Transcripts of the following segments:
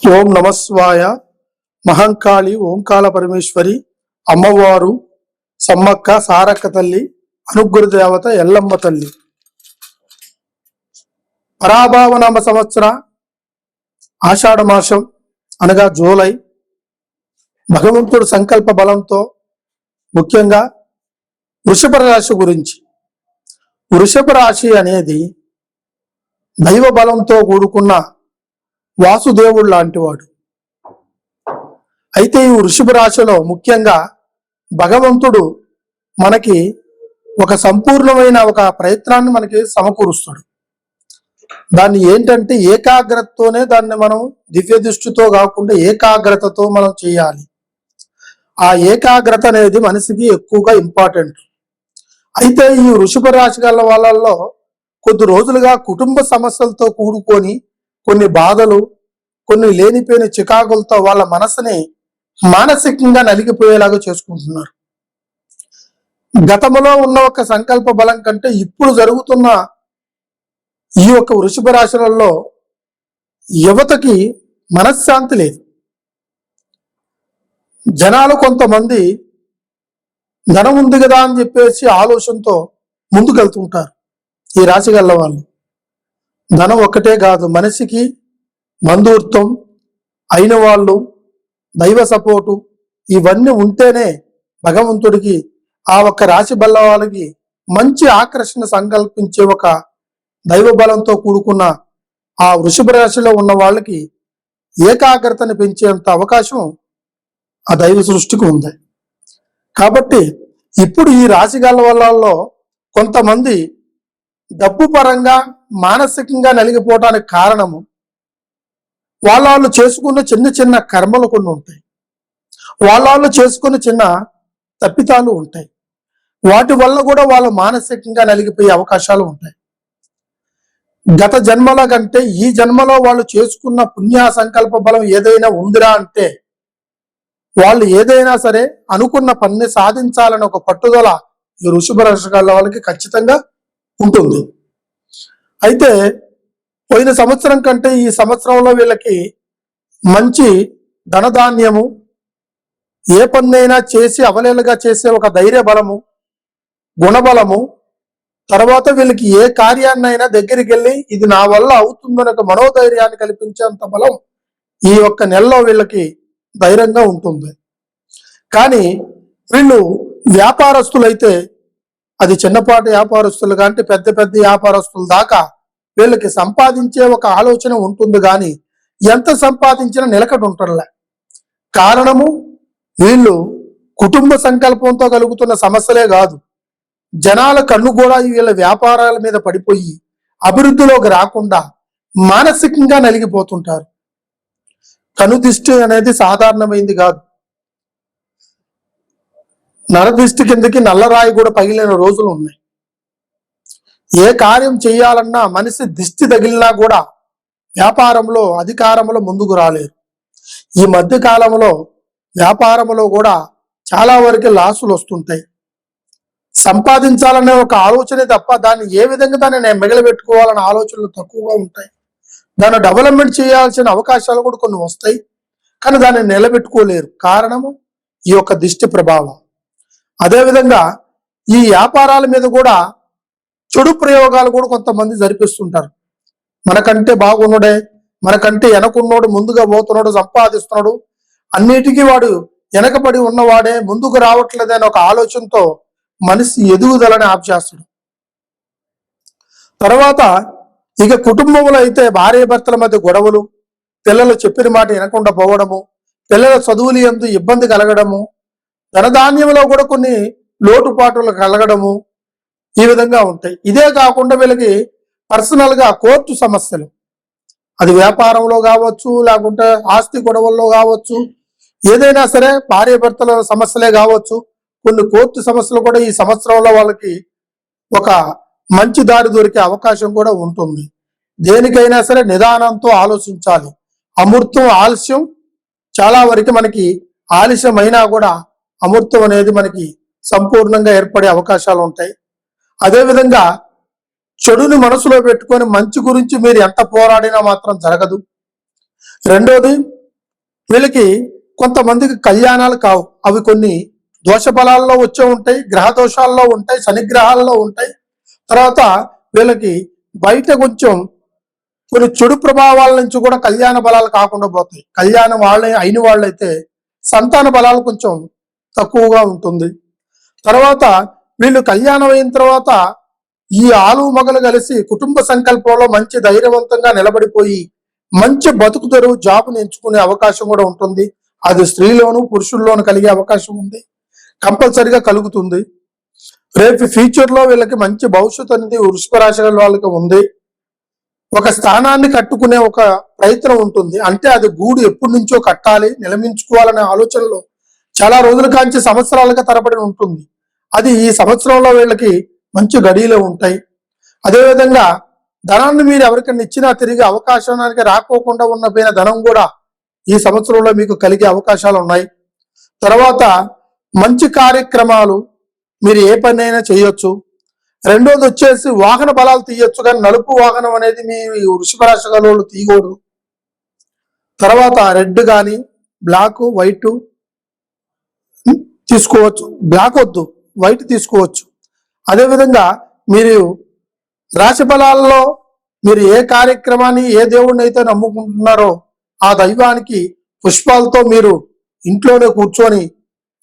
ఓం నమస్వాయ. మహంకాళి ఓంకాల పరమేశ్వరి అమ్మవారు సమ్మక్క సారక్క తల్లి అనుగ్రహ దేవత ఎల్లమ్మ తల్లి. పరాభావనామ సంవత్సర ఆషాఢ మాసం అనగా జూలై భగవంతుడు సంకల్ప బలంతో ముఖ్యంగా వృషభ రాశి గురించి. వృషభ రాశి అనేది దైవ బలంతో కూడుకున్న వాసుదేవుడు లాంటివాడు. అయితే ఈ వృషభ రాశిలో ముఖ్యంగా భగవంతుడు మనకి ఒక సంపూర్ణమైన ఒక ప్రయత్నాన్ని మనకి సమకూరుస్తాడు. దాన్ని ఏంటంటే ఏకాగ్రతతోనే దాన్ని మనం దివ్య దృష్టితో కాకుండా ఏకాగ్రతతో మనం చేయాలి. ఆ ఏకాగ్రత అనేది మనిషికి ఎక్కువగా ఇంపార్టెంట్. అయితే ఈ వృషభ రాశి గల వాళ్ళల్లో కొద్ది రోజులుగా కుటుంబ సమస్యలతో కూడుకొని కొన్ని బాధలు, కొన్ని లేనిపోయిన చికాకులతో వాళ్ళ మనసుని మానసికంగా నలిగిపోయేలాగా చేసుకుంటున్నారు. గతంలో ఉన్న ఒక సంకల్ప బలం కంటే ఇప్పుడు జరుగుతున్న ఈ యొక్క వృషభ రాశులలో యువతకి మనశ్శాంతి లేదు. జనాలు కొంతమంది ధనం ఉంది కదా అని చెప్పేసి ఆలోచనతో ముందుకెళ్తుంటారు. ఈ రాశి గల్ల వాళ్ళు ధనం ఒక్కటే కాదు, మనిషికి బంధుత్వం అయిన వాళ్ళు, దైవ సపోర్టు ఇవన్నీ ఉంటేనే భగవంతుడికి ఆ ఒక్క రాశి బల్ల వాళ్ళకి మంచి ఆకర్షణ సంకల్పించే ఒక దైవ బలంతో కూడుకున్న ఆ వృషభ రాశిలో ఉన్న వాళ్ళకి ఏకాగ్రతని పెంచేంత అవకాశం ఆ దైవ సృష్టికి ఉంది. కాబట్టి ఇప్పుడు ఈ రాశి గల వాళ్ళలో కొంతమంది డబ్బు పరంగా మానసికంగా నలిగిపోవటానికి కారణము వాళ్ళు చేసుకున్న చిన్న చిన్న కర్మలు కొన్ని ఉంటాయి. వాళ్ళు చేసుకున్న చిన్న తప్పితాలు ఉంటాయి. వాటి వల్ల కూడా వాళ్ళు మానసికంగా నలిగిపోయే అవకాశాలు ఉంటాయి. గత జన్మల కంటే ఈ జన్మలో వాళ్ళు చేసుకున్న పుణ్య సంకల్ప బలం ఏదైనా ఉందిరా అంటే వాళ్ళు ఏదైనా సరే అనుకున్న పనిని సాధించాలని ఒక పట్టుదల ఈ వృషభ రాశి వాళ్ళకి ఖచ్చితంగా ఉంటుంది. అయితే పోయిన సంవత్సరం కంటే ఈ సంవత్సరంలో వీళ్ళకి మంచి ధనధాన్యము, ఏ పన్నైనా చేసి అవలేలుగా చేసే ఒక ధైర్య బలము, గుణబలము, తర్వాత వీళ్ళకి ఏ కార్యాన్నైనా దగ్గరికి వెళ్ళి ఇది నా వల్ల అవుతుందని ఒక మనోధైర్యాన్ని కల్పించేంత బలం ఈ ఒక్క నెలలో వీళ్ళకి ధైర్యంగా ఉంటుంది. కానీ వీళ్ళు వ్యాపారస్తులైతే అది చిన్నపాటి వ్యాపారస్తులు కంటే పెద్ద పెద్ద వ్యాపారస్తుల దాకా వీళ్ళకి సంపాదించే ఒక ఆలోచన ఉంటుంది. కానీ ఎంత సంపాదించినా నిలకడ ఉంటలే. కారణము వీళ్ళు కుటుంబ సంకల్పంతో కలుగుతున్న సమస్యలే కాదు, జనాల కన్ను కూడా వీళ్ళ వ్యాపారాల మీద పడిపోయి అభివృద్ధిలోకి రాకుండా మానసికంగా నలిగిపోతుంటారు. కనుదిష్టి అనేది సాధారణమైంది కాదు. నరదృష్టి కిందకి నల్లరాయి కూడా పగిలిన రోజులు ఉన్నాయి. ఏ కార్యం చేయాలన్నా మనిషి దిష్టి తగిలినా కూడా వ్యాపారంలో, అధికారంలో ముందుకు రాలేరు. ఈ మధ్య కాలంలో వ్యాపారంలో కూడా చాలా వరకు లాసులు వస్తుంటాయి. సంపాదించాలనే ఒక ఆలోచనే తప్ప దాన్ని ఏ విధంగా దాన్ని నేను మిగలబెట్టుకోవాలనే ఆలోచనలు తక్కువగా ఉంటాయి. దాన్ని డెవలప్మెంట్ చేయాల్సిన అవకాశాలు కూడా కొన్ని వస్తాయి, కానీ దాన్ని నిలబెట్టుకోలేరు. కారణము ఈ యొక్క దిష్టి ప్రభావం. అదేవిధంగా ఈ వ్యాపారాల మీద కూడా చెడు ప్రయోగాలు కూడా కొంతమంది జరిపిస్తుంటారు. మనకంటే బాగున్నాడే, మనకంటే వెనకున్నోడు ముందుగా పోతున్నాడు, సంపాదిస్తున్నాడు, అన్నిటికీ వాడు వెనకబడి ఉన్నవాడే ముందుకు రావట్లేదనే ఒక ఆలోచనతో మనిషి ఎదుగుదలని ఆప్ చేస్తాడు. తర్వాత ఇక కుటుంబంలో అయితే భార్య భర్తల మధ్య గొడవలు, పిల్లలు చెప్పిన మాట వినకుండా పోవడము, పిల్లల చదువులు యందు ఇబ్బంది కలగడము, ధనధాన్యంలో కూడా కొన్ని లోటుపాటులు కలగడము, ఈ విధంగా ఉంటాయి. ఇదే కాకుండా వీళ్ళకి పర్సనల్ గా కోర్టు సమస్యలు, అది వ్యాపారంలో కావచ్చు, లేకుంటే ఆస్తి గొడవల్లో కావచ్చు, ఏదైనా సరే భార్య భర్తల సమస్యలే కావచ్చు, కొన్ని కోర్టు సమస్యలు కూడా ఈ సంవత్సరంలో వాళ్ళకి ఒక మంచి దారి దొరికే అవకాశం కూడా ఉంటుంది. దేనికైనా సరే నిదానంతో ఆలోచించాలి. అమృతం ఆలస్యం, చాలా వరకు మనకి ఆలస్యం అయినా కూడా అమృతం అనేది మనకి సంపూర్ణంగా ఏర్పడే అవకాశాలు ఉంటాయి. అదేవిధంగా చెడుని మనసులో పెట్టుకొని మంచి గురించి మీరు ఎంత పోరాడినా మాత్రం జరగదు. రెండోది, వీళ్ళకి కొంతమందికి కళ్యాణాలు కావు. అవి కొన్ని దోష బలాల్లో వచ్చే ఉంటాయి, గ్రహ దోషాల్లో ఉంటాయి, శనిగ్రహాల్లో ఉంటాయి. తర్వాత వీళ్ళకి బయట కొంచెం కొన్ని చెడు ప్రభావాల నుంచి కూడా కళ్యాణ బలాలు కాకుండా పోతాయి. కళ్యాణం వాళ్ళే అయిన వాళ్ళైతే సంతాన బలాలు కొంచెం తక్కువగా ఉంటుంది. తర్వాత వీళ్ళు కళ్యాణం అయిన తర్వాత ఈ ఆలు మగలు కలిసి కుటుంబ సంకల్పంలో మంచి ధైర్యవంతంగా నిలబడిపోయి మంచి బతుకు తెరువు జాబ్ని ఎంచుకునే అవకాశం కూడా ఉంటుంది. అది స్త్రీలోను పురుషుల్లోనూ కలిగే అవకాశం ఉంది, కంపల్సరిగా కలుగుతుంది. రేపు ఫ్యూచర్లో వీళ్ళకి మంచి భవిష్యత్తు అనేది వృషభ రాశి వాళ్ళకి ఉంది. ఒక స్థానాన్ని కట్టుకునే ఒక ప్రయత్నం ఉంటుంది. అంటే అది గూడు ఎప్పటి నుంచో కట్టాలి, నిలమించుకోవాలనే ఆలోచనలో చాలా రోజుల కాంచి సంవత్సరాలుగా తరబడి ఉంటుంది. అది ఈ సంవత్సరంలో వీళ్ళకి మంచి గడియలు ఉంటాయి. అదేవిధంగా ధనాన్ని మీరు ఎవరికైనా ఇచ్చినా తిరిగి అవకాశానికి రాకోకుండా ఉన్న పోయిన ధనం కూడా ఈ సంవత్సరంలో మీకు కలిగే అవకాశాలు ఉన్నాయి. తర్వాత మంచి కార్యక్రమాలు మీరు ఏ పని అయినా చేయొచ్చు. రెండోది వచ్చేసి వాహన బలాలు తీయొచ్చు, కానీ నలుపు వాహనం అనేది మీ వృషభ రాశి వాళ్ళు తీయకూడదు. తర్వాత రెడ్ కానీ బ్లాక్ వైట్ తీసుకోవచ్చు. బ్లాక్ వద్దు, వైట్ తీసుకోవచ్చు. అదేవిధంగా మీరు రాశి బలాల్లో మీరు ఏ కార్యక్రమాన్ని ఏ దేవుడిని అయితే నమ్ముకుంటున్నారో ఆ దైవానికి పుష్పాలతో మీరు ఇంట్లోనే కూర్చొని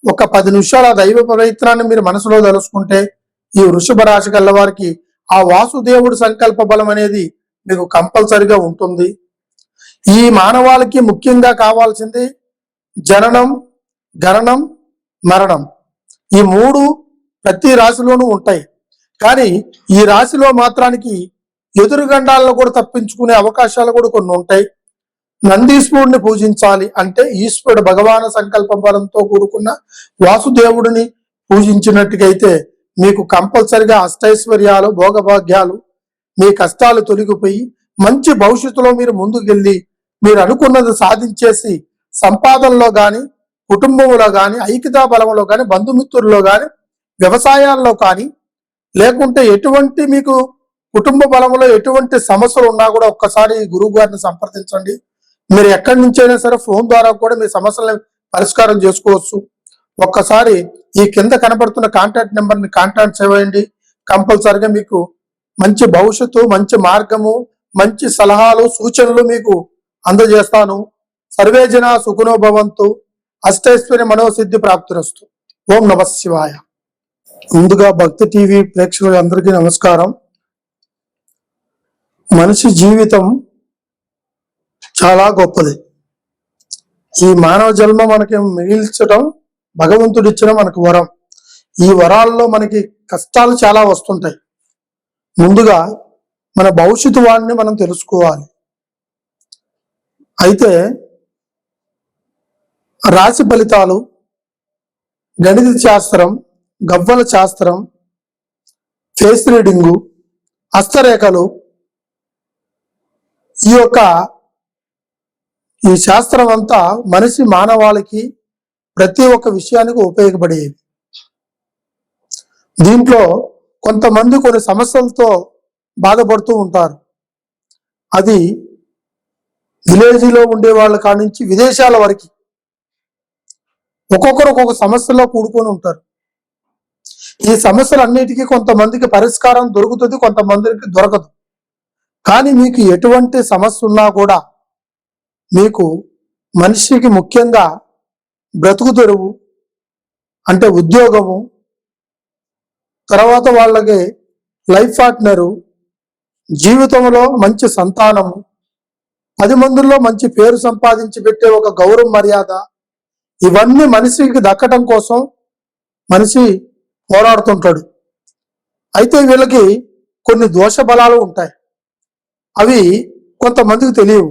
ఒక 10 నిమిషాలు ఆ దైవ ప్రయత్నాన్ని మీరు మనసులో తెలుసుకుంటే ఈ వృషభ రాశి గల వారికి ఆ వాసుదేవుడి సంకల్ప బలం అనేది మీకు కంపల్సరిగా ఉంటుంది. ఈ మానవాళికి ముఖ్యంగా కావాల్సింది జననం, గణనం, మరణం. ఈ 3 ప్రతి రాశిలోనూ ఉంటాయి. కానీ ఈ రాశిలో మాత్రానికి ఎదురుగండాలను కూడా తప్పించుకునే అవకాశాలు కూడా కొన్ని ఉంటాయి. నందీశ్వరుడిని పూజించాలి అంటే ఈశ్వరుడు భగవాన సంకల్ప బలంతో కూడుకున్న వాసుదేవుడిని పూజించినట్టుగైతే మీకు కంపల్సరిగా అష్టైశ్వర్యాలు, భోగభాగ్యాలు, మీ కష్టాలు తొలగిపోయి మంచి భవిష్యత్తులో మీరు ముందుకెళ్ళి మీరు అనుకున్నది సాధించేసి సంపాదనలో కానీ, కుటుంబంలో కానీ, ఐక్యతా బలంలో కానీ, బంధుమిత్రుల్లో కానీ, వ్యవసాయాల్లో కానీ, లేకుంటే ఎటువంటి మీకు కుటుంబ బలంలో ఎటువంటి సమస్యలు ఉన్నా కూడా ఒక్కసారి గురువు గారిని సంప్రదించండి. మీరు ఎక్కడి నుంచైనా సరే ఫోన్ ద్వారా కూడా మీ సమస్యలను పరిష్కారం చేసుకోవచ్చు. ఒక్కసారి ఈ కింద కనబడుతున్న కాంటాక్ట్ నెంబర్ని కాంటాక్ట్ చేయండి. కంపల్సరిగా మీకు మంచి భవిష్యత్తు, మంచి మార్గము, మంచి సలహాలు, సూచనలు మీకు అందజేస్తాను. సర్వేజన సుఖనో భవంతు. అష్టైశ్వర్య మనోసిద్ధి ప్రాప్తిరస్తు. ఓం నమః శివాయ. ముందుగా భక్తి టీవీ ప్రేక్షకులందరికీ నమస్కారం. మనిషి జీవితం చాలా గొప్పది. ఈ మానవ జన్మ మనకి మిగిల్చడం భగవంతుడిచ్చిన మనకు వరం. ఈ వరాల్లో మనకి కష్టాలు చాలా వస్తుంటాయి. ముందుగా మన భవిష్యత్తు వాడిని మనం తెలుసుకోవాలి. అయితే రాశి ఫలితాలు, గణిత శాస్త్రం, గవ్వల శాస్త్రం, ఫేస్ రీడింగు, హస్తరేఖలు, ఈ శాస్త్రం అంతా మనిషి మానవాళికి ప్రతి ఒక్క విషయానికి ఉపయోగపడేవి. దీంట్లో కొంతమంది కొన్ని సమస్యలతో బాధపడుతూ ఉంటారు. అది విలేజ్లో ఉండే వాళ్ళ కాడి నుంచి విదేశాల వరకు ఒక్కొక్కరు ఒక్కొక్క సమస్యలో కూడుకొని ఉంటారు. ఈ సమస్యలన్నిటికీ కొంతమందికి పరిష్కారం దొరుకుతుంది, కొంతమందికి దొరకదు. కానీ మీకు ఎటువంటి సమస్య ఉన్నా కూడా మీకు మనిషికి ముఖ్యంగా బ్రతుకు తెరువు అంటే ఉద్యోగము, తర్వాత వాళ్ళకి లైఫ్ పార్ట్నరు, జీవితంలో మంచి సంతానము, 10 మందిలో మంచి పేరు సంపాదించి పెట్టే ఒక గౌరవ మర్యాద, ఇవన్నీ మనిషికి దక్కడం కోసం మనిషి పోరాడుతుంటాడు. అయితే వీళ్ళకి కొన్ని దోష బలాలు ఉంటాయి. అవి కొంతమందికి తెలియవు.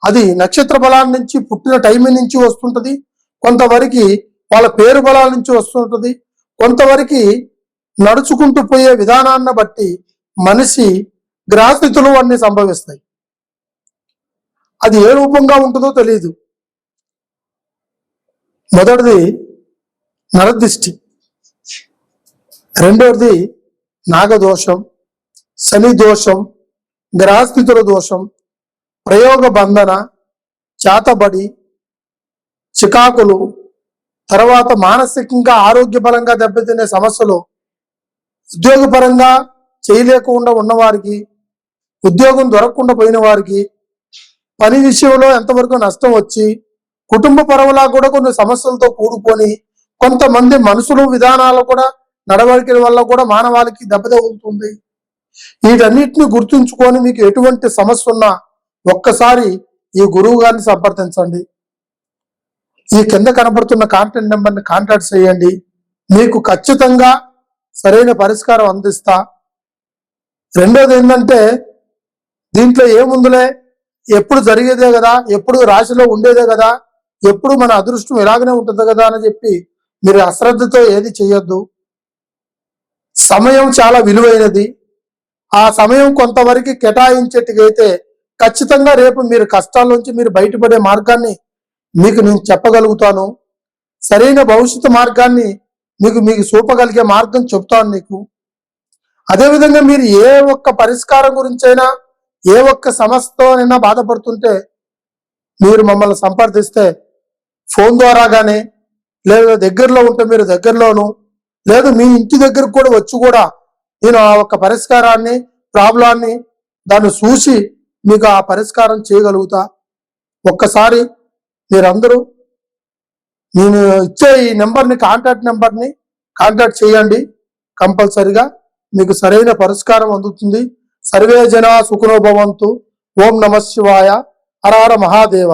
అది నక్షత్ర బలాల నుంచి, పుట్టిన టైమింగ్ నుంచి వస్తుంటది. కొంతవరకు వాళ్ళ పేరు బలాల నుంచి వస్తుంటది. కొంతవరకు నడుచుకుంటూ పోయే విధానాన్ని బట్టి మనిషి గ్రహస్థితులు అన్ని సంభవిస్తాయి. అది ఏ రూపంగా ఉంటుందో తెలియదు. మొదటిది నరదృష్టి, రెండవది నాగదోషం, శని దోషం, గ్రహస్థితుల దోషం, ప్రయోగ బంధన, చేతబడి, చికాకులు, తర్వాత మానసికంగా ఆరోగ్యపరంగా దెబ్బతినే సమస్యలు, ఉద్యోగపరంగా చేయలేకుండా ఉన్నవారికి, ఉద్యోగం దొరకకుండా పోయిన వారికి, పని విషయంలో ఎంతవరకు నష్టం వచ్చి, కుటుంబ పరంగా కూడా కొన్ని సమస్యలతో కూడుకొని, కొంతమంది మనుషులు విధానాలు కూడా నడవడికల వల్ల కూడా మానవాళికి దెబ్బతగులుతుంది. వీటన్నిటిని గుర్తుంచుకొని మీకు ఎటువంటి సమస్య ఉన్నా ఒక్కసారి ఈ గురువు గారిని సంప్రదించండి. ఈ కింద కనబడుతున్న కాంటాక్ట్ నెంబర్ని కాంటాక్ట్ చేయండి. మీకు ఖచ్చితంగా సరైన పరిష్కారం అందిస్తా. రెండోది ఏంటంటే, దీంట్లో ఏముందులే, ఎప్పుడు జరిగేదే కదా, ఎప్పుడు రాశిలో ఉండేదే కదా, ఎప్పుడు మన అదృష్టం ఇలాగనే ఉంటుంది కదా అని చెప్పి మీరు అశ్రద్ధతో ఏది చేయొద్దు. సమయం చాలా విలువైనది. ఆ సమయం కొంతవరకు కేటాయించేట్టుగైతే ఖచ్చితంగా రేపు మీరు కష్టాల నుంచి మీరు బయటపడే మార్గాన్ని మీకు నేను చెప్పగలుగుతాను. సరైన భవిష్యత్తు మార్గాన్ని మీకు చూపగలిగే మార్గం చెప్తాను నీకు. అదేవిధంగా మీరు ఏ ఒక్క పరిష్కారం గురించైనా, ఏ ఒక్క సమస్యతోనైనా బాధపడుతుంటే మీరు మమ్మల్ని సంప్రదిస్తే ఫోన్ ద్వారా కానీ, లేదా దగ్గరలో ఉంటే మీరు దగ్గరలోను, లేదు మీ ఇంటి దగ్గరకు కూడా వచ్చి కూడా నేను ఆ ఒక్క పరిష్కారాన్ని, ప్రాబ్లాన్ని దాన్ని చూసి మీకు ఆ పరిష్కారం చేయగలుగుతా. ఒక్కసారి మీరందరూ నేను ఇచ్చే ఈ నెంబర్ని, కాంటాక్ట్ నెంబర్ని కాంటాక్ట్ చేయండి. కంపల్సరిగా మీకు సరైన పరిష్కారం అందుతుంది. సర్వే జనా సుఖినో భవంతు. ఓం నమః శివాయ. హర హర మహాదేవ.